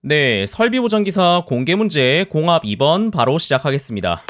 네, 설비보전기사 공개문제 공합 2번 바로 시작하겠습니다.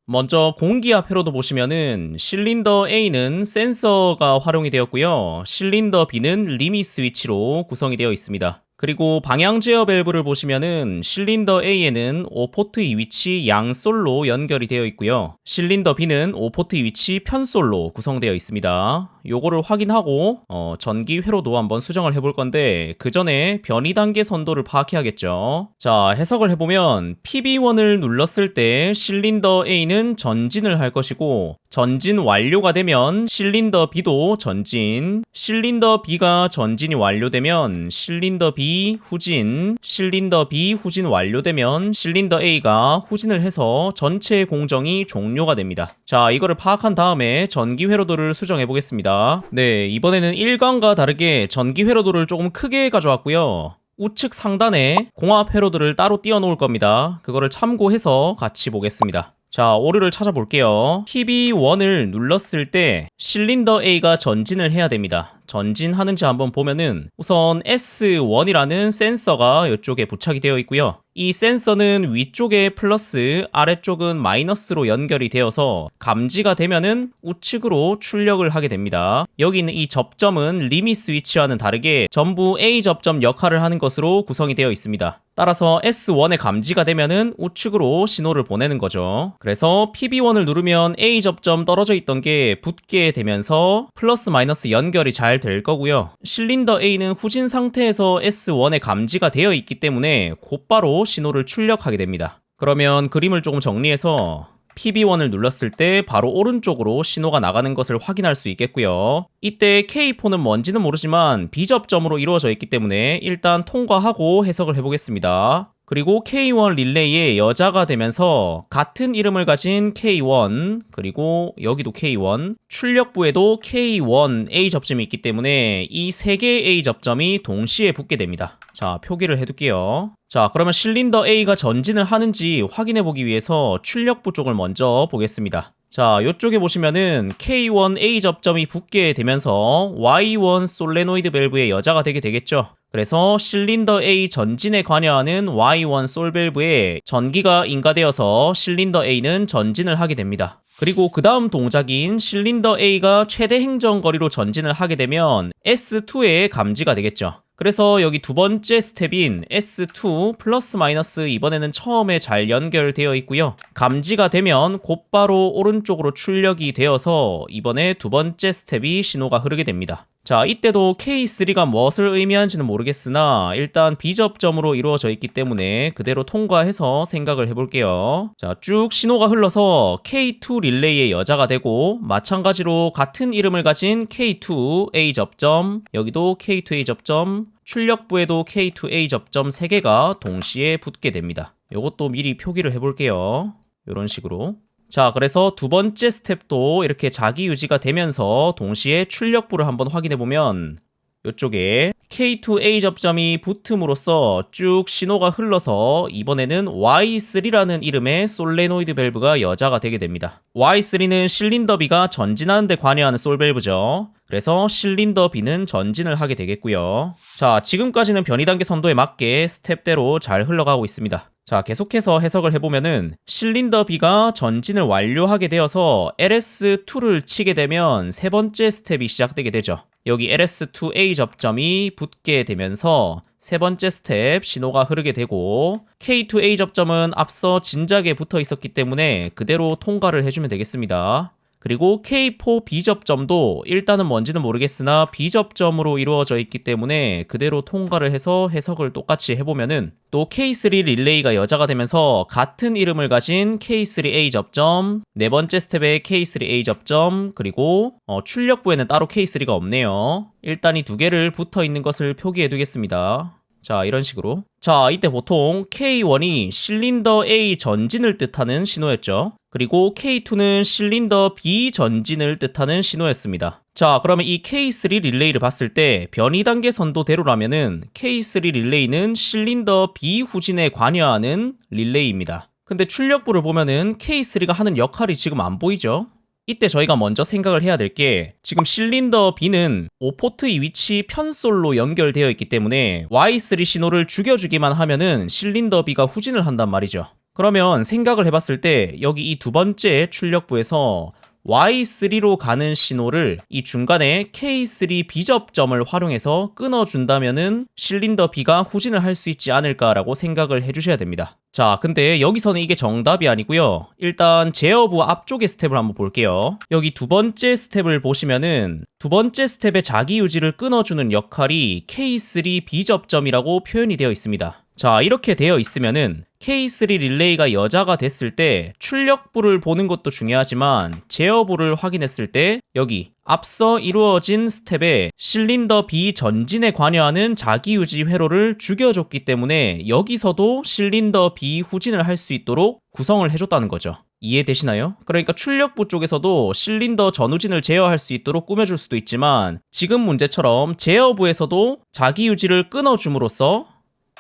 먼저 공기압 회로도 보시면은 실린더 A는 센서가 활용이 되었고요. 실린더 B는 리밋 스위치로 구성이 되어 있습니다. 그리고 방향 제어 밸브를 보시면은 실린더 A에는 5포트 2위치 양솔로 연결이 되어 있고요. 실린더 B는 5포트 2위치 편솔로 구성되어 있습니다. 요거를 확인하고 전기 회로도 한번 수정을 해볼 건데 그 전에 변이 단계 선도를 파악해야겠죠. 자, 해석을 해보면 PB1을 눌렀을 때 실린더 A는 전진을 할 것이고 전진 완료가 되면 실린더 B도 전진, 실린더 B가 전진이 완료되면 실린더 B 후진, 실린더 B 후진 완료되면 실린더 A가 후진을 해서 전체 공정이 종료가 됩니다. 자, 이거를 파악한 다음에 전기 회로도를 수정해 보겠습니다. 네, 이번에는 일관과 다르게 전기 회로도를 조금 크게 가져왔고요. 우측 상단에 공합 회로도를 따로 띄워 놓을 겁니다. 그거를 참고해서 같이 보겠습니다. 자, 오류를 찾아볼게요. PB1을 눌렀을 때 실린더 A가 전진을 해야 됩니다. 전진하는지 한번 보면은 우선 S1이라는 센서가 이쪽에 부착이 되어 있고요. 이 센서는 위쪽에 플러스, 아래쪽은 마이너스로 연결이 되어서 감지가 되면은 우측으로 출력을 하게 됩니다. 여기 있는 이 접점은 리밋 스위치와는 다르게 전부 A 접점 역할을 하는 것으로 구성이 되어 있습니다. 따라서 S1에 감지가 되면은 우측으로 신호를 보내는 거죠. 그래서 PB1을 누르면 A 접점 떨어져 있던 게 붙게 되면서 플러스 마이너스 연결이 잘 될 거고요. 실린더 A는 후진 상태에서 S1에 감지가 되어 있기 때문에 곧바로 신호를 출력하게 됩니다. 그러면 그림을 조금 정리해서 PB1을 눌렀을 때 바로 오른쪽으로 신호가 나가는 것을 확인할 수 있겠고요. 이때 K4는 뭔지는 모르지만 B접점으로 이루어져 있기 때문에 일단 통과하고 해석을 해보겠습니다. 그리고 K1 릴레이의 여자가 되면서 같은 이름을 가진 K1 그리고 여기도 K1 출력부에도 K1 A 접점이 있기 때문에 이 세 개의 A 접점이 동시에 붙게 됩니다. 자, 표기를 해둘게요. 자, 그러면 실린더 A가 전진을 하는지 확인해 보기 위해서 출력부 쪽을 먼저 보겠습니다. 자, 이쪽에 보시면은 K1 A 접점이 붙게 되면서 Y1 솔레노이드 밸브의 여자가 되게 되겠죠. 그래서 실린더 A 전진에 관여하는 Y1 솔 밸브에 전기가 인가되어서 실린더 A는 전진을 하게 됩니다. 그리고 그 다음 동작인 실린더 A가 최대 행정거리로 전진을 하게 되면 S2에 감지가 되겠죠. 그래서 여기 두 번째 스텝인 S2 플러스 마이너스 이번에는 처음에 잘 연결되어 있고요. 감지가 되면 곧바로 오른쪽으로 출력이 되어서 이번에 두 번째 스텝이 신호가 흐르게 됩니다. 자, 이때도 K3가 무엇을 의미하는지는 모르겠으나 일단 B접점으로 이루어져 있기 때문에 그대로 통과해서 생각을 해볼게요. 자, 쭉 신호가 흘러서 K2 릴레이의 여자가 되고 마찬가지로 같은 이름을 가진 K2 A 접점, 여기도 K2 A 접점, 출력부에도 K2A 접점 3개가 동시에 붙게 됩니다. 이것도 미리 표기를 해볼게요. 이런 식으로. 자, 그래서 두 번째 스텝도 이렇게 자기 유지가 되면서 동시에 출력부를 한번 확인해보면 이쪽에 K2A 접점이 붙음으로써 쭉 신호가 흘러서 이번에는 Y3라는 이름의 솔레노이드 밸브가 여자가 되게 됩니다. Y3는 실린더 B가 전진하는 데 관여하는 솔 밸브죠. 그래서 실린더 B는 전진을 하게 되겠고요. 자, 지금까지는 변이 단계 선도에 맞게 스텝대로 잘 흘러가고 있습니다. 자, 계속해서 해석을 해보면은 실린더 B가 전진을 완료하게 되어서 LS2를 치게 되면 세 번째 스텝이 시작되게 되죠. 여기 LS2A 접점이 붙게 되면서 세 번째 스텝 신호가 흐르게 되고 K2A 접점은 앞서 진작에 붙어 있었기 때문에 그대로 통과를 해주면 되겠습니다. 그리고 K4 B접점도 일단은 뭔지는 모르겠으나 B접점으로 이루어져 있기 때문에 그대로 통과를 해서 해석을 똑같이 해보면은 또 K3 릴레이가 여자가 되면서 같은 이름을 가진 K3A 접점, 네 번째 스텝에 K3A 접점, 그리고 출력부에는 따로 K3가 없네요. 일단 이 두 개를 붙어 있는 것을 표기해 두겠습니다. 자, 이런 식으로. 자, 이때 보통 K1이 실린더 A 전진을 뜻하는 신호였죠. 그리고 K2는 실린더 B 전진을 뜻하는 신호였습니다. 자, 그러면 이 K3 릴레이를 봤을 때 변이 단계 선도대로라면은 K3 릴레이는 실린더 B 후진에 관여하는 릴레이입니다. 근데 출력부를 보면은 K3가 하는 역할이 지금 안 보이죠? 이때 저희가 먼저 생각을 해야 될 게 지금 실린더 B는 5포트 이 위치 편솔로 연결되어 있기 때문에 Y3 신호를 죽여주기만 하면은 실린더 B가 후진을 한단 말이죠. 그러면 생각을 해봤을 때 여기 이 두 번째 출력부에서 Y3로 가는 신호를 이 중간에 K3 비접점을 활용해서 끊어준다면은 실린더 B가 후진을 할 수 있지 않을까라고 생각을 해주셔야 됩니다. 자, 근데 여기서는 이게 정답이 아니고요. 일단 제어부 앞쪽의 스텝을 한번 볼게요. 여기 두 번째 스텝을 보시면은 두 번째 스텝의 자기 유지를 끊어주는 역할이 K3 비접점이라고 표현이 되어 있습니다. 자, 이렇게 되어 있으면은 K3 릴레이가 여자가 됐을 때 출력부를 보는 것도 중요하지만 제어부를 확인했을 때 여기 앞서 이루어진 스텝에 실린더 B 전진에 관여하는 자기유지 회로를 죽여줬기 때문에 여기서도 실린더 B 후진을 할 수 있도록 구성을 해줬다는 거죠. 이해되시나요? 그러니까 출력부 쪽에서도 실린더 전후진을 제어할 수 있도록 꾸며줄 수도 있지만 지금 문제처럼 제어부에서도 자기유지를 끊어줌으로써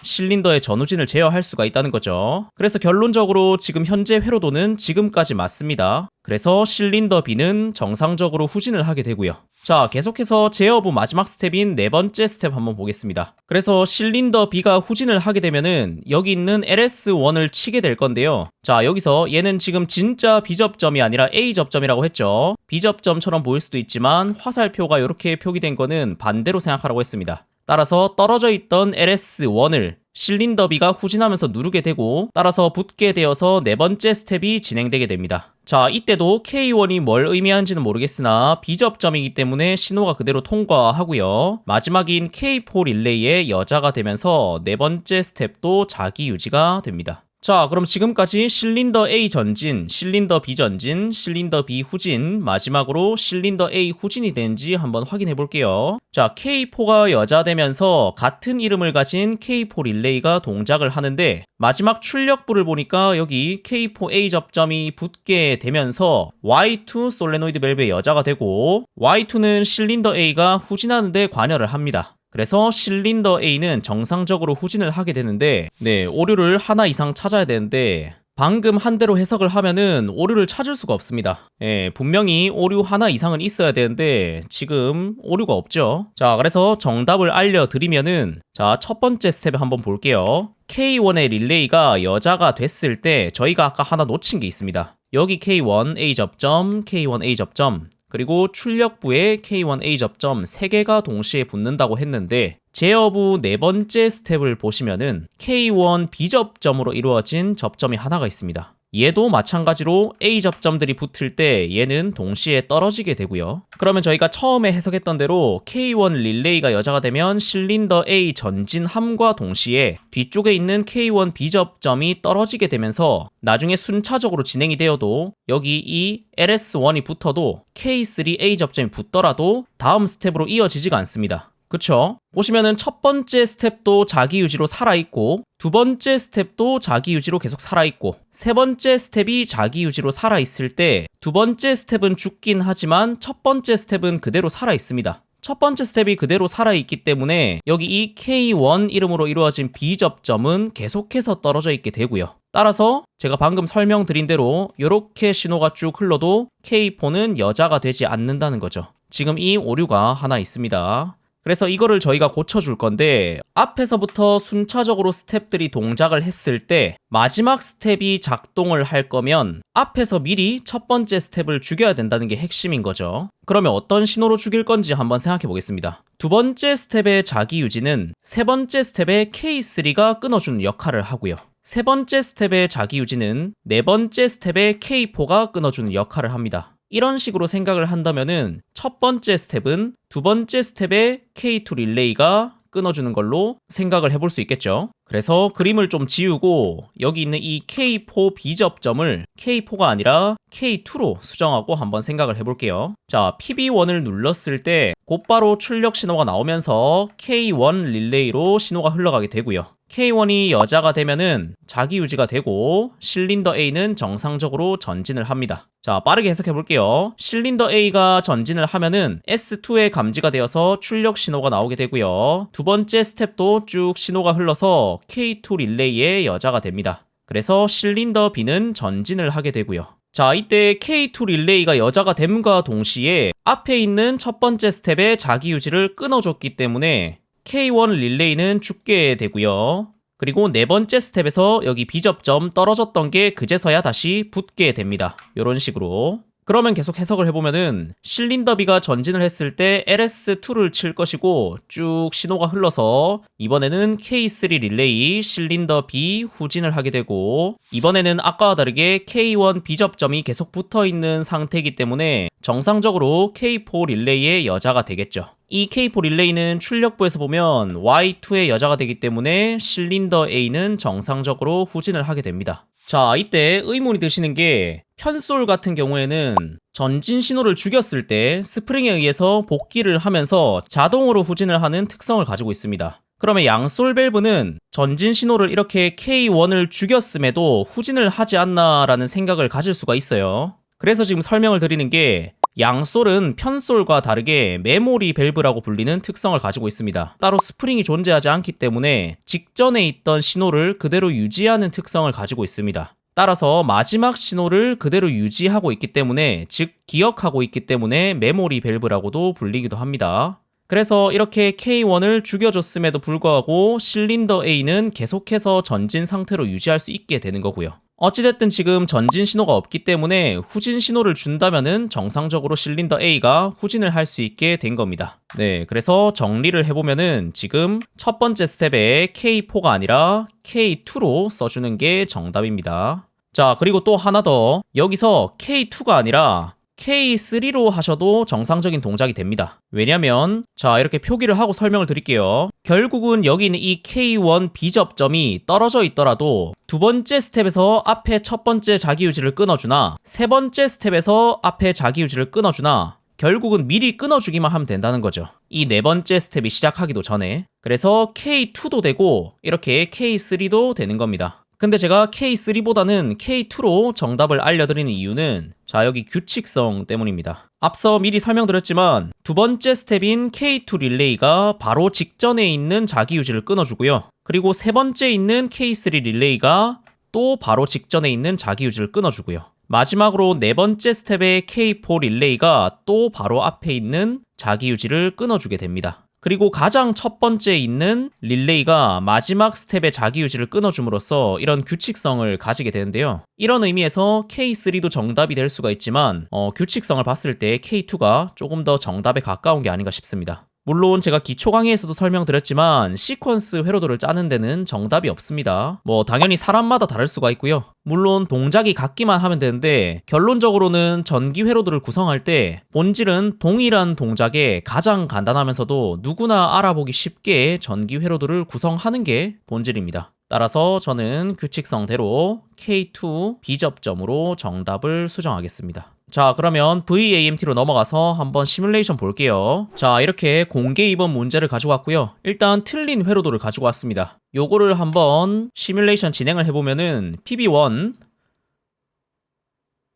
실린더의 전후진을 제어할 수가 있다는 거죠. 그래서 결론적으로 지금 현재 회로도는 지금까지 맞습니다. 그래서 실린더 B는 정상적으로 후진을 하게 되고요. 자, 계속해서 제어부 마지막 스텝인 네 번째 스텝 한번 보겠습니다. 그래서 실린더 B가 후진을 하게 되면은 여기 있는 LS1을 치게 될 건데요. 자, 여기서 얘는 지금 진짜 B접점이 아니라 A접점이라고 했죠. B접점처럼 보일 수도 있지만 화살표가 이렇게 표기된 거는 반대로 생각하라고 했습니다. 따라서 떨어져 있던 LS1을 실린더 B가 후진하면서 누르게 되고 따라서 붙게 되어서 네 번째 스텝이 진행되게 됩니다. 자, 이때도 K1이 뭘 의미하는지는 모르겠으나 B접점이기 때문에 신호가 그대로 통과하고요. 마지막인 K4 릴레이의 여자가 되면서 네 번째 스텝도 자기 유지가 됩니다. 자, 그럼 지금까지 실린더 A 전진, 실린더 B 전진, 실린더 B 후진, 마지막으로 실린더 A 후진이 되는지 한번 확인해 볼게요. 자, K4가 여자되면서 같은 이름을 가진 K4 릴레이가 동작을 하는데 마지막 출력부를 보니까 여기 K4A 접점이 붙게 되면서 Y2 솔레노이드 밸브의 여자가 되고 Y2는 실린더 A가 후진하는데 관여를 합니다. 그래서 실린더 A는 정상적으로 후진을 하게 되는데 오류를 하나 이상 찾아야 되는데 방금 한 대로 해석을 하면은 오류를 찾을 수가 없습니다. 분명히 오류 하나 이상은 있어야 되는데 지금 오류가 없죠. 자, 그래서 정답을 알려드리면은 자, 첫 번째 스텝 한번 볼게요. K1의 릴레이가 여자가 됐을 때 저희가 아까 하나 놓친 게 있습니다. 여기 K1 A 접점, K1 A 접점 그리고 출력부에 K1A 접점 3개가 동시에 붙는다고 했는데 제어부 네 번째 스텝을 보시면은 K1 B 접점으로 이루어진 접점이 하나가 있습니다. 얘도 마찬가지로 A 접점들이 붙을 때 얘는 동시에 떨어지게 되고요. 그러면 저희가 처음에 해석했던 대로 K1 릴레이가 여자가 되면 실린더 A 전진함과 동시에 뒤쪽에 있는 K1 B 접점이 떨어지게 되면서 나중에 순차적으로 진행이 되어도 여기 이 LS1이 붙어도 K3 A 접점이 붙더라도 다음 스텝으로 이어지지가 않습니다. 그쵸? 보시면은 첫 번째 스텝도 자기 유지로 살아있고 두 번째 스텝도 자기 유지로 계속 살아있고 세 번째 스텝이 자기 유지로 살아있을 때 두 번째 스텝은 죽긴 하지만 첫 번째 스텝은 그대로 살아있습니다. 첫 번째 스텝이 그대로 살아있기 때문에 여기 이 K1 이름으로 이루어진 B 접점은 계속해서 떨어져 있게 되고요. 따라서 제가 방금 설명드린 대로 이렇게 신호가 쭉 흘러도 K4는 여자가 되지 않는다는 거죠. 지금 이 오류가 하나 있습니다. 그래서 이거를 저희가 고쳐줄 건데 앞에서부터 순차적으로 스텝들이 동작을 했을 때 마지막 스텝이 작동을 할 거면 앞에서 미리 첫 번째 스텝을 죽여야 된다는 게 핵심인 거죠. 그러면 어떤 신호로 죽일 건지 한번 생각해 보겠습니다. 두 번째 스텝의 자기 유지는 세 번째 스텝의 K3가 끊어주는 역할을 하고요. 세 번째 스텝의 자기 유지는 네 번째 스텝의 K4가 끊어주는 역할을 합니다. 이런 식으로 생각을 한다면은 첫 번째 스텝은 두 번째 스텝의 K2 릴레이가 끊어주는 걸로 생각을 해볼 수 있겠죠. 그래서 그림을 좀 지우고 여기 있는 이 K4 B접점을 K4가 아니라 K2로 수정하고 한번 생각을 해볼게요. 자, PB1을 눌렀을 때 곧바로 출력 신호가 나오면서 K1 릴레이로 신호가 흘러가게 되고요. K1이 여자가 되면은 자기 유지가 되고 실린더 A는 정상적으로 전진을 합니다. 자, 빠르게 해석해 볼게요. 실린더 A가 전진을 하면은 S2에 감지가 되어서 출력 신호가 나오게 되고요. 두 번째 스텝도 쭉 신호가 흘러서 K2 릴레이의 여자가 됩니다. 그래서 실린더 B는 전진을 하게 되고요. 자, 이때 K2 릴레이가 여자가 됨과 동시에 앞에 있는 첫 번째 스텝의 자기 유지를 끊어줬기 때문에 K1 릴레이는 죽게 되고요. 그리고 네 번째 스텝에서 여기 B접점 떨어졌던 게 그제서야 다시 붙게 됩니다. 이런 식으로. 그러면 계속 해석을 해보면은 실린더 B가 전진을 했을 때 LS2를 칠 것이고 쭉 신호가 흘러서 이번에는 K3 릴레이 실린더 B 후진을 하게 되고 이번에는 아까와 다르게 K1 B접점이 계속 붙어있는 상태이기 때문에 정상적으로 K4 릴레이의 여자가 되겠죠. 이 K4 릴레이는 출력부에서 보면 Y2의 여자가 되기 때문에 실린더 A는 정상적으로 후진을 하게 됩니다. 자, 이때 의문이 드시는 게 편솔 같은 경우에는 전진 신호를 죽였을 때 스프링에 의해서 복귀를 하면서 자동으로 후진을 하는 특성을 가지고 있습니다. 그러면 양솔 밸브는 전진 신호를 이렇게 K1을 죽였음에도 후진을 하지 않나라는 생각을 가질 수가 있어요. 그래서 지금 설명을 드리는 게 양솔은 편솔과 다르게 메모리 밸브라고 불리는 특성을 가지고 있습니다. 따로 스프링이 존재하지 않기 때문에 직전에 있던 신호를 그대로 유지하는 특성을 가지고 있습니다. 따라서 마지막 신호를 그대로 유지하고 있기 때문에, 즉 기억하고 있기 때문에 메모리 밸브라고도 불리기도 합니다. 그래서 이렇게 K1을 죽여줬음에도 불구하고 실린더 A는 계속해서 전진 상태로 유지할 수 있게 되는 거고요. 어찌됐든 지금 전진 신호가 없기 때문에 후진 신호를 준다면은 정상적으로 실린더 A가 후진을 할 수 있게 된 겁니다. 네, 그래서 정리를 해보면은 지금 첫 번째 스텝에 K4가 아니라 K2로 써주는 게 정답입니다. 자, 그리고 또 하나 더. 여기서 K2가 아니라 K3로 하셔도 정상적인 동작이 됩니다. 왜냐면 자, 이렇게 표기를 하고 설명을 드릴게요. 결국은 여기 있는 이 K1 B접점이 떨어져 있더라도 두 번째 스텝에서 앞에 첫 번째 자기유지를 끊어주나 세 번째 스텝에서 앞에 자기유지를 끊어주나 결국은 미리 끊어주기만 하면 된다는 거죠. 이 네 번째 스텝이 시작하기도 전에. 그래서 K2도 되고 이렇게 K3도 되는 겁니다. 근데 제가 K3보다는 K2로 정답을 알려드리는 이유는 자, 여기 규칙성 때문입니다. 앞서 미리 설명드렸지만 두 번째 스텝인 K2 릴레이가 바로 직전에 있는 자기유지를 끊어주고요. 그리고 세 번째 있는 K3 릴레이가 또 바로 직전에 있는 자기유지를 끊어주고요. 마지막으로 네 번째 스텝의 K4 릴레이가 또 바로 앞에 있는 자기유지를 끊어주게 됩니다. 그리고 가장 첫 번째 있는 릴레이가 마지막 스텝의 자기유지를 끊어줌으로써 이런 규칙성을 가지게 되는데요. 이런 의미에서 K3도 정답이 될 수가 있지만 규칙성을 봤을 때 K2가 조금 더 정답에 가까운 게 아닌가 싶습니다. 물론 제가 기초 강의에서도 설명드렸지만 시퀀스 회로도를 짜는 데는 정답이 없습니다. 당연히 사람마다 다를 수가 있고요. 물론 동작이 같기만 하면 되는데 결론적으로는 전기 회로도를 구성할 때 본질은 동일한 동작에 가장 간단하면서도 누구나 알아보기 쉽게 전기 회로도를 구성하는 게 본질입니다. 따라서 저는 규칙성대로 K2 B접점으로 정답을 수정하겠습니다. 자, 그러면 VAMT로 넘어가서 한번 시뮬레이션 볼게요. 자, 이렇게 공개 2번 문제를 가지고 왔고요. 일단 틀린 회로도를 가지고 왔습니다. 요거를 한번 시뮬레이션 진행을 해보면은 PB1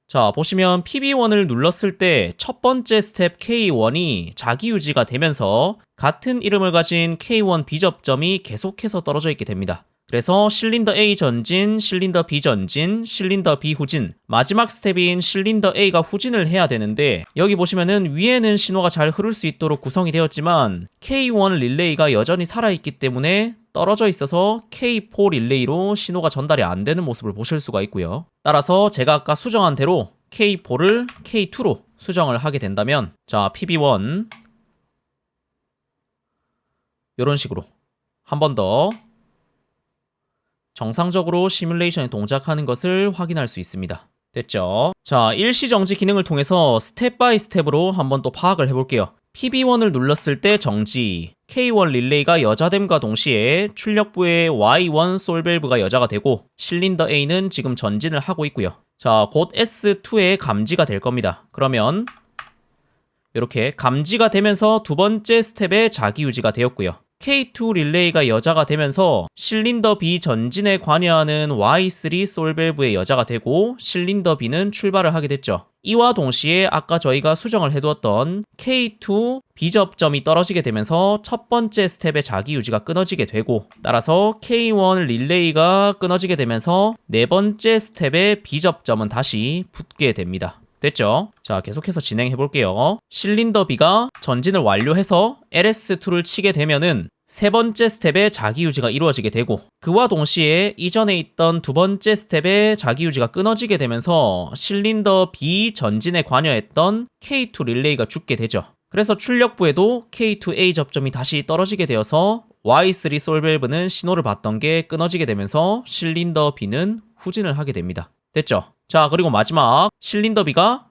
자, 보시면 PB1을 눌렀을 때 첫 번째 스텝 K1이 자기유지가 되면서 같은 이름을 가진 K1 B접점이 계속해서 떨어져 있게 됩니다. 그래서 실린더 A 전진, 실린더 B 전진, 실린더 B 후진, 마지막 스텝인 실린더 A가 후진을 해야 되는데 여기 보시면은 위에는 신호가 잘 흐를 수 있도록 구성이 되었지만 K1 릴레이가 여전히 살아있기 때문에 떨어져 있어서 K4 릴레이로 신호가 전달이 안 되는 모습을 보실 수가 있고요. 따라서 제가 아까 수정한 대로 K4를 K2로 수정을 하게 된다면 자, PB1 이런 식으로 한 번 더 정상적으로 시뮬레이션에 동작하는 것을 확인할 수 있습니다. 됐죠? 자, 일시정지 기능을 통해서 스텝 바이 스텝으로 한번 또 파악을 해볼게요. PB1을 눌렀을 때 정지, K1 릴레이가 여자됨과 동시에 출력부의 Y1 솔밸브가 여자가 되고 실린더 A는 지금 전진을 하고 있고요. 자, 곧 S2에 감지가 될 겁니다. 그러면 이렇게 감지가 되면서 두 번째 스텝에 자기유지가 되었고요. K2 릴레이가 여자가 되면서 실린더 B 전진에 관여하는 Y3 솔밸브의 여자가 되고 실린더 B는 출발을 하게 됐죠. 이와 동시에 아까 저희가 수정을 해두었던 K2 B접점이 떨어지게 되면서 첫 번째 스텝의 자기 유지가 끊어지게 되고, 따라서 K1 릴레이가 끊어지게 되면서 네 번째 스텝의 B접점은 다시 붙게 됩니다. 됐죠? 자, 계속해서 진행해 볼게요. 실린더 B가 전진을 완료해서 LS2를 치게 되면은 세 번째 스텝의 자기 유지가 이루어지게 되고, 그와 동시에 이전에 있던 두 번째 스텝의 자기 유지가 끊어지게 되면서 실린더 B 전진에 관여했던 K2 릴레이가 죽게 되죠. 그래서 출력부에도 K2A 접점이 다시 떨어지게 되어서 Y3 솔밸브는 신호를 받던 게 끊어지게 되면서 실린더 B는 후진을 하게 됩니다. 됐죠? 자, 그리고 마지막 실린더 B가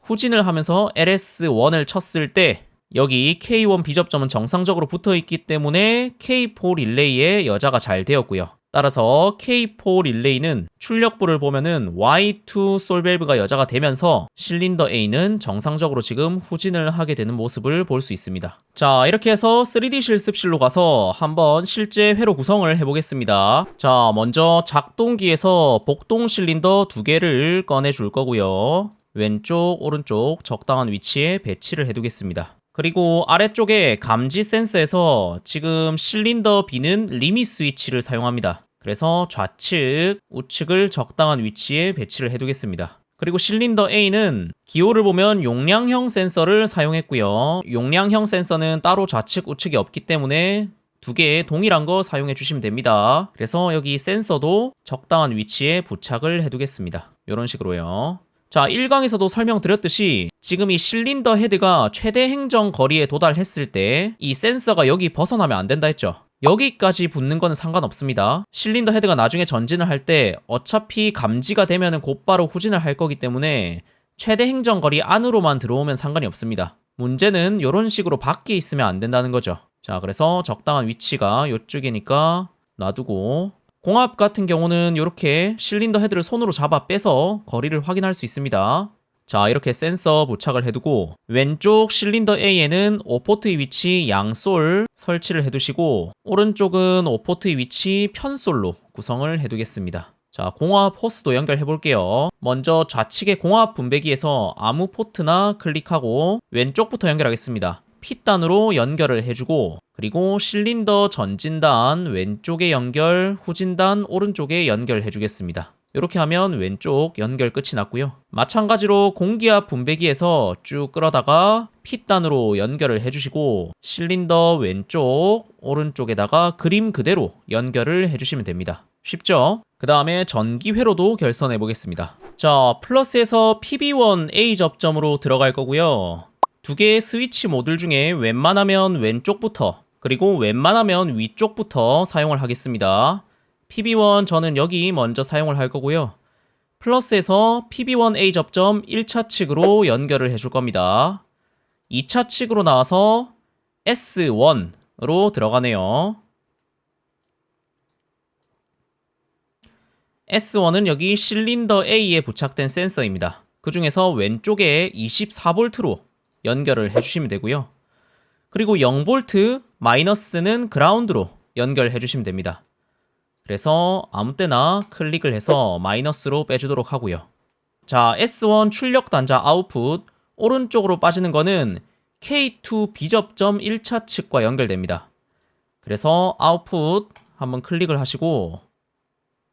후진을 하면서 LS1을 쳤을 때 여기 K1 B접점은 정상적으로 붙어있기 때문에 K4 릴레이의 여자가 잘 되었고요. 따라서 K4 릴레이는 출력부를 보면은 Y2 솔밸브가 여자가 되면서 실린더 A는 정상적으로 지금 후진을 하게 되는 모습을 볼 수 있습니다. 자, 이렇게 해서 3D 실습실로 가서 한번 실제 회로 구성을 해보겠습니다. 자, 먼저 작동기에서 복동 실린더 2개를 꺼내줄 거고요. 왼쪽, 오른쪽 적당한 위치에 배치를 해두겠습니다. 그리고 아래쪽에 감지 센서에서 지금 실린더 B는 리밋 스위치를 사용합니다. 그래서 좌측, 우측을 적당한 위치에 배치를 해두겠습니다. 그리고 실린더 A는 기호를 보면 용량형 센서를 사용했고요. 용량형 센서는 따로 좌측, 우측이 없기 때문에 두 개 동일한 거 사용해 주시면 됩니다. 그래서 여기 센서도 적당한 위치에 부착을 해두겠습니다. 이런 식으로요. 자, 1강에서도 설명드렸듯이 지금 이 실린더 헤드가 최대 행정 거리에 도달했을 때 이 센서가 여기 벗어나면 안 된다 했죠. 여기까지 붙는 거는 상관없습니다. 실린더 헤드가 나중에 전진을 할 때 어차피 감지가 되면은 곧바로 후진을 할 거기 때문에 최대 행정 거리 안으로만 들어오면 상관이 없습니다. 문제는 이런 식으로 밖에 있으면 안 된다는 거죠. 자, 그래서 적당한 위치가 이쪽이니까 놔두고, 공합 같은 경우는 이렇게 실린더 헤드를 손으로 잡아 빼서 거리를 확인할 수 있습니다. 자, 이렇게 센서 부착을 해두고, 왼쪽 실린더 A에는 5포트의 위치 양솔 설치를 해두시고, 오른쪽은 5포트의 위치 편솔로 구성을 해두겠습니다. 자, 공합 호스도 연결해 볼게요. 먼저 좌측의 공합 분배기에서 아무 포트나 클릭하고 왼쪽부터 연결하겠습니다. P단으로 연결을 해주고, 그리고 실린더 전진단 왼쪽에 연결, 후진단 오른쪽에 연결해 주겠습니다. 이렇게 하면 왼쪽 연결 끝이 났고요. 마찬가지로 공기압 분배기에서 쭉 끌어다가 P단으로 연결을 해주시고, 실린더 왼쪽, 오른쪽에다가 그림 그대로 연결을 해주시면 됩니다. 쉽죠? 그 다음에 전기 회로도 결선해 보겠습니다. 자, 플러스에서 PB1A 접점으로 들어갈 거고요. 두 개의 스위치 모듈 중에 웬만하면 왼쪽부터, 그리고 웬만하면 위쪽부터 사용을 하겠습니다. PB1 저는 여기 먼저 사용을 할 거고요. 플러스에서 PB1A 접점 1차 측으로 연결을 해줄 겁니다. 2차 측으로 나와서 S1으로 들어가네요. S1은 여기 실린더 A에 부착된 센서입니다. 그 중에서 왼쪽에 24V로 연결을 해주시면 되고요. 그리고 0V 마이너스는 그라운드로 연결해 주시면 됩니다. 그래서 아무 때나 클릭을 해서 마이너스로 빼주도록 하고요. 자, S1 출력 단자 아웃풋 오른쪽으로 빠지는 거는 K2 B접점 1차 측과 연결됩니다. 그래서 아웃풋 한번 클릭을 하시고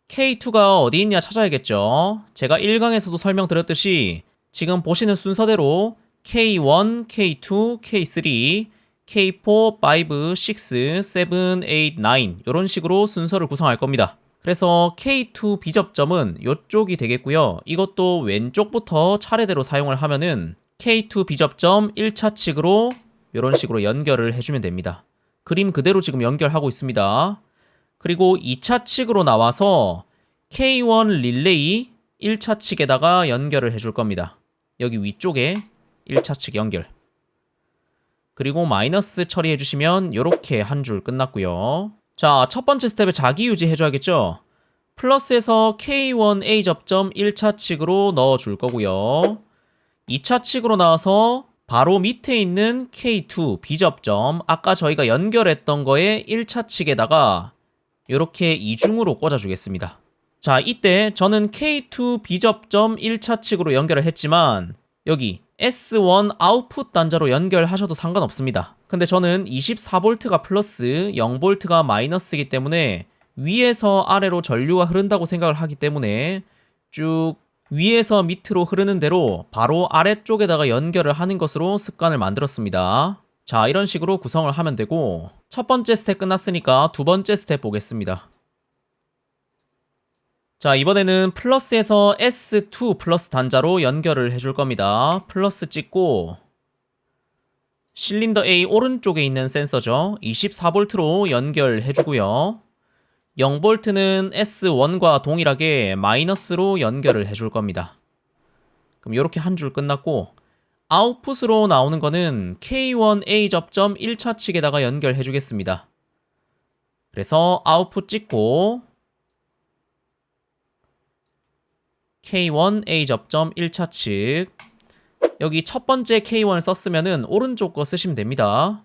K2가 어디 있냐 찾아야겠죠. 제가 1강에서도 설명드렸듯이 지금 보시는 순서대로 K1, K2, K3, K4, 5, 6, 7, 8, 9 이런 식으로 순서를 구성할 겁니다. 그래서 K2 B접점은 이쪽이 되겠고요. 이것도 왼쪽부터 차례대로 사용을 하면은 K2 B접점 1차 측으로 이런 식으로 연결을 해주면 됩니다. 그림 그대로 지금 연결하고 있습니다. 그리고 2차 측으로 나와서 K1 릴레이 1차 측에다가 연결을 해줄 겁니다. 여기 위쪽에 1차 측 연결. 그리고 마이너스 처리해 주시면 이렇게 한 줄 끝났고요. 자, 첫 번째 스텝에 자기 유지 해줘야겠죠. 플러스에서 K1A 접점 1차 측으로 넣어줄 거고요. 2차 측으로 나와서 바로 밑에 있는 K2 B접점 아까 저희가 연결했던 거에 1차 측에다가 이렇게 이중으로 꽂아주겠습니다. 자, 이때 저는 K2 비접점 1차 측으로 연결을 했지만 여기 S1 아웃풋 단자로 연결하셔도 상관없습니다. 근데 저는 24V가 플러스 0V가 마이너스이기 때문에 위에서 아래로 전류가 흐른다고 생각을 하기 때문에 쭉 위에서 밑으로 흐르는 대로 바로 아래쪽에다가 연결을 하는 것으로 습관을 만들었습니다. 자, 이런 식으로 구성을 하면 되고 첫 번째 스텝 끝났으니까 두 번째 스텝 보겠습니다. 자, 이번에는 플러스에서 S2 플러스 단자로 연결을 해줄 겁니다. 플러스 찍고 실린더 A 오른쪽에 있는 센서죠. 24V로 연결해주고요. 0V는 S1과 동일하게 마이너스로 연결을 해줄 겁니다. 그럼 이렇게 한 줄 끝났고 아웃풋으로 나오는 거는 K1A 접점 1차 측에다가 연결해 주겠습니다. 그래서 아웃풋 찍고 K1A 접점 1차 측 여기 첫 번째 K1을 썼으면은 오른쪽 거 쓰시면 됩니다.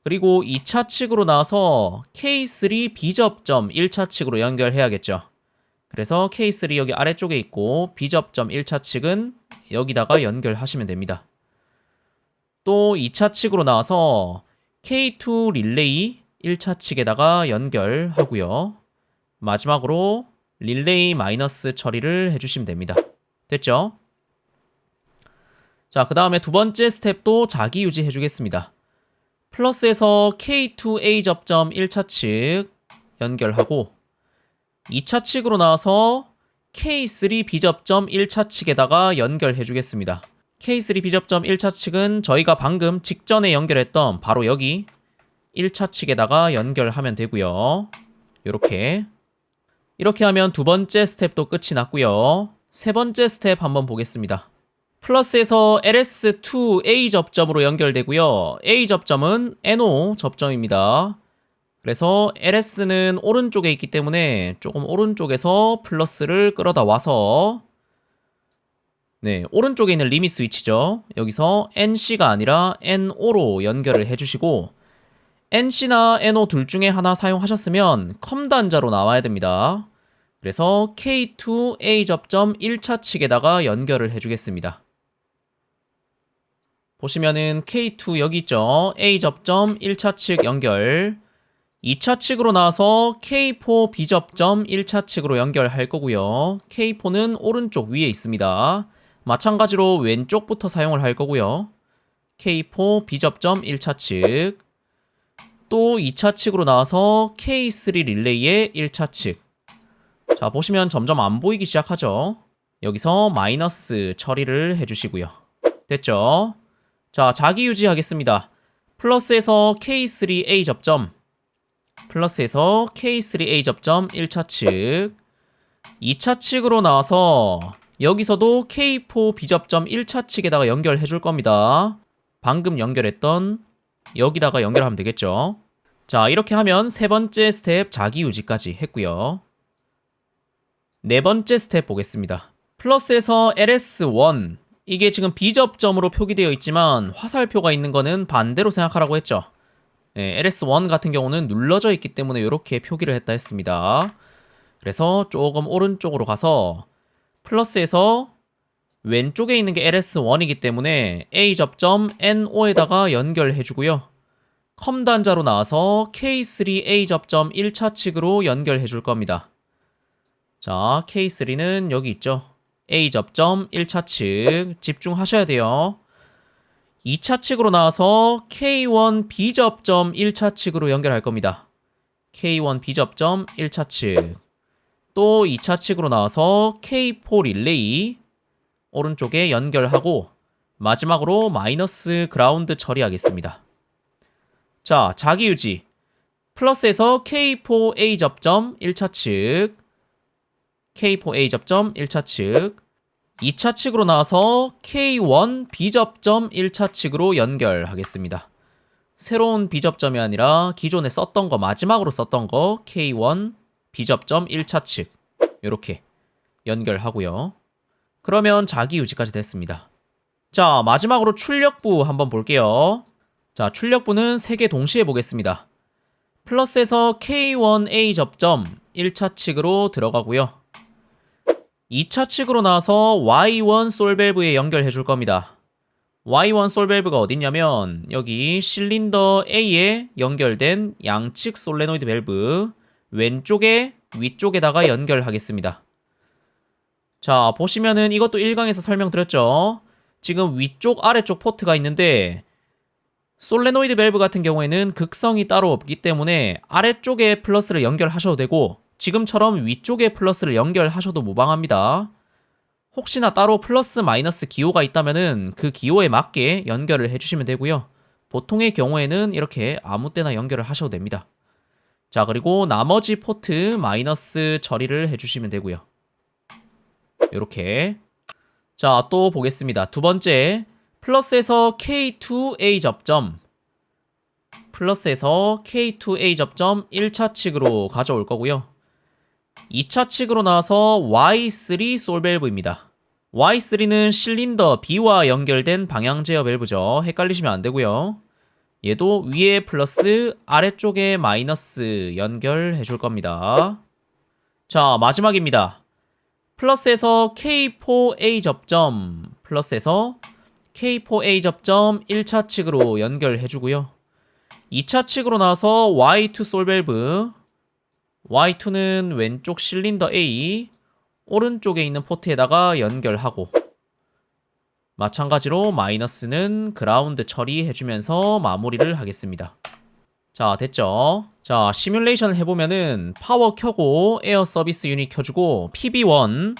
그리고 2차 측으로 나와서 K3B 접점 1차 측으로 연결해야겠죠. 그래서 K3 여기 아래쪽에 있고 B 접점 1차 측은 여기다가 연결하시면 됩니다. 또 2차 측으로 나와서 K2 릴레이 1차 측에다가 연결하고요. 마지막으로 릴레이 마이너스 처리를 해주시면 됩니다. 됐죠? 자, 그 다음에 두 번째 스텝도 자기 유지 해주겠습니다. 플러스에서 K2A 접점 1차 측 연결하고 2차 측으로 나와서 K3B 접점 1차 측에다가 연결해 주겠습니다. K3B 접점 1차 측은 저희가 방금 직전에 연결했던 바로 여기 1차 측에다가 연결하면 되고요. 이렇게 하면 두 번째 스텝도 끝이 났고요. 세 번째 스텝 한번 보겠습니다. 플러스에서 LS2A 접점으로 연결되고요. A 접점은 NO 접점입니다. 그래서 LS는 오른쪽에 있기 때문에 조금 오른쪽에서 플러스를 끌어다 와서 오른쪽에 있는 리밋 스위치죠. 여기서 NC가 아니라 NO로 연결을 해주시고 NC나 NO 둘 중에 하나 사용하셨으면 컴 단자로 나와야 됩니다. 그래서 K2A 접점 1차 측에다가 연결을 해주겠습니다. 보시면은 K2 여기 있죠. A 접점 1차 측 연결 2차 측으로 나와서 K4 B 접점 1차 측으로 연결할 거고요. K4는 오른쪽 위에 있습니다. 마찬가지로 왼쪽부터 사용을 할 거고요. K4 B 접점 1차 측 또 2차 측으로 나와서 K3 릴레이의 1차 측 자, 보시면 점점 안 보이기 시작하죠. 여기서 마이너스 처리를 해주시고요. 됐죠? 자, 자기 유지하겠습니다. 플러스에서 K3A 접점 플러스에서 K3A 접점 1차 측 2차 측으로 나와서 여기서도 K4B 접점 1차 측에다가 연결해 줄 겁니다. 방금 연결했던 여기다가 연결하면 되겠죠. 자, 이렇게 하면 세 번째 스텝 자기 유지까지 했고요. 네 번째 스텝 보겠습니다. 플러스에서 LS1 이게 지금 B접점으로 표기되어 있지만 화살표가 있는 거는 반대로 생각하라고 했죠. LS1 같은 경우는 눌러져 있기 때문에 이렇게 표기를 했다 했습니다. 그래서 조금 오른쪽으로 가서 플러스에서 왼쪽에 있는 게 LS1이기 때문에 A 접점 NO에다가 연결해 주고요. 컴 단자로 나와서 K3A 접점 1차 측으로 연결해 줄 겁니다. 자, K3는 여기 있죠. A 접점 1차 측 집중하셔야 돼요. 2차 측으로 나와서 K1B 접점 1차 측으로 연결할 겁니다. K1B 접점 1차 측 또 2차 측으로 나와서 K4 릴레이 오른쪽에 연결하고 마지막으로 마이너스 그라운드 처리하겠습니다. 자, 자기 유지 플러스에서 K4A 접점 1차 측 K4A 접점 1차 측 2차 측으로 나와서 K1B 접점 1차 측으로 연결하겠습니다. 새로운 B 접점이 아니라 기존에 썼던 거 마지막으로 썼던 거 K1B 접점 1차 측 이렇게 연결하고요. 그러면 자기 유지까지 됐습니다. 자, 마지막으로 출력부 한번 볼게요. 자, 출력부는 3개 동시에 보겠습니다. 플러스에서 K1A 접점 1차 측으로 들어가고요. 2차 측으로 나와서 Y1 솔밸브에 연결해 줄 겁니다. Y1 솔밸브가 어딨냐면 여기 실린더 A에 연결된 양측 솔레노이드 밸브 왼쪽에 위쪽에다가 연결하겠습니다. 자, 보시면은 이것도 1강에서 설명드렸죠. 지금 위쪽 아래쪽 포트가 있는데 솔레노이드 밸브 같은 경우에는 극성이 따로 없기 때문에 아래쪽에 플러스를 연결하셔도 되고 지금처럼 위쪽에 플러스를 연결하셔도 무방합니다. 혹시나 따로 플러스 마이너스 기호가 있다면은 그 기호에 맞게 연결을 해주시면 되고요. 보통의 경우에는 이렇게 아무 때나 연결을 하셔도 됩니다. 자, 그리고 나머지 포트 마이너스 처리를 해주시면 되고요. 이렇게. 자, 또 보겠습니다. 두 번째, 플러스에서 K2A 접점, 플러스에서 K2A 접점 1차 측으로 가져올 거고요. 2차 측으로 나와서 Y3 솔밸브입니다. Y3는 실린더 B와 연결된 방향 제어 밸브죠. 헷갈리시면 안 되고요. 얘도 위에 플러스 아래쪽에 마이너스 연결해 줄 겁니다. 자, 마지막입니다. 플러스에서 K4A 접점, 플러스에서 K4A 접점 1차 측으로 연결해 주고요. 2차 측으로 나와서 Y2 솔밸브, Y2는 왼쪽 실린더 A, 오른쪽에 있는 포트에다가 연결하고 마찬가지로 마이너스는 그라운드 처리해주면서 마무리를 하겠습니다. 자, 됐죠? 자, 시뮬레이션을 해보면은 파워 켜고 에어 서비스 유닛 켜주고 PB1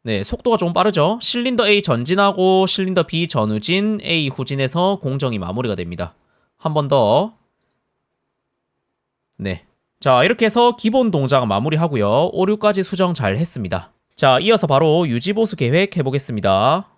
네, 속도가 좀 빠르죠? 실린더 A 전진하고 실린더 B 전후진, A 후진해서 공정이 마무리가 됩니다. 한 번 더. 네. 자, 이렇게 해서 기본 동작 마무리하고요. 오류까지 수정 잘 했습니다. 자, 이어서 바로 유지보수 계획 해보겠습니다.